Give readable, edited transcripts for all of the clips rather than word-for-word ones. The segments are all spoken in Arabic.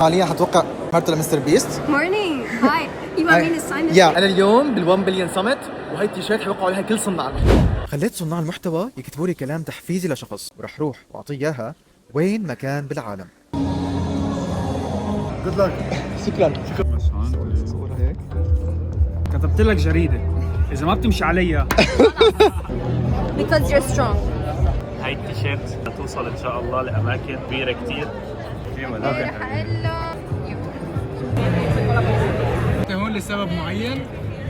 حاليا حتوقع مارتو لمستر بيست. Morning. Hi. You want me to sign it? يا انا اليوم بال1 بليون سمت، وهي التيشيرت حيوقعوا عليها كل صناع المحتوى. خليت صناع المحتوى يكتبوا لي كلام تحفيزي لشخص، ورح روح واعطيه اياها وين ما كان بالعالم. شكرا. كتبت لك جريدة إذا ما بتمشي عليها. Because you're strong. هاي التيشيرت هتوصل ان شاء الله لاماكن كبيره كتير. انت هون لسبب معين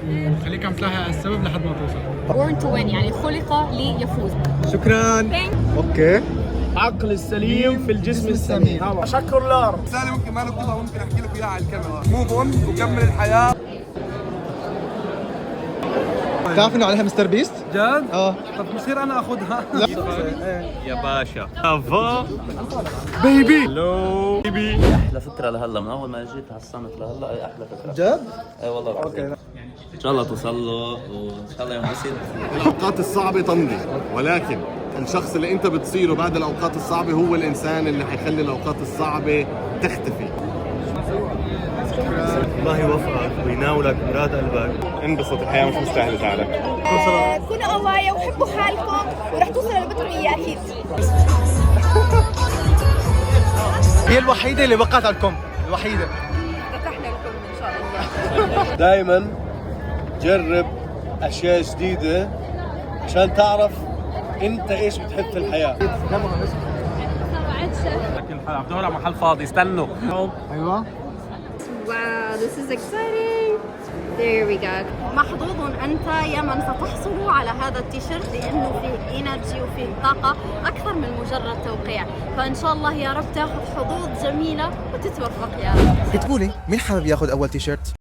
وخليك عم تلاحق على السبب لحد ما توصل. Born to win يعني خلق ليفوز. شكرا. اوكي. عقل السليم في الجسم السمين. شكر لار. رسالة ممكن ما نكتبها، ممكن احكي لك اياها على الكاميرا. موف اون وكمل الحياة. بتعرف انه عليها مستر بيست؟ جد؟ طب بصير انا اخذها. يا باشا افا بيبي. لو بيبي. احلى فكره لهلا، من اول ما جيت حصلت لهلا هي احلى فكره. جد؟ اي والله العظيم. ان شاء الله توصل له وان شاء الله ينبسط. الأوقات الصعبة تمضي، ولكن الشخص اللي أنت بتصيره بعد الأوقات الصعبة هو الإنسان اللي حيخلي الأوقات الصعبة تختفي. الله يوفقك ويناولك مراد قلبك. انبسط، الحياة مش مستاهلة زعلك. كونوا قوايا وحبوا حالكم ورح توصلوا اللي بدكم اياه اكيد. هي الوحيدة اللي وقعت على الكم، الوحيدة. فتحنا لكم ان شاء الله. دائما جرب اشياء جديده عشان تعرف انت ايش بتحب في الحياه. لكن عم بدور على محل فاضي، استنوا. ايوه. Wow, this is exciting. There we go. محظوظ أنت يا من ستحصل على هذا التيشيرت لأنه فيه إنرجي وفيه طاقة أكثر من مجرد توقيع، فإن شاء الله يا رب تاخذ حظوظ جميلة وتتوفق يا رب. اكتبوا لي مين حابب ياخذ اول تيشيرت؟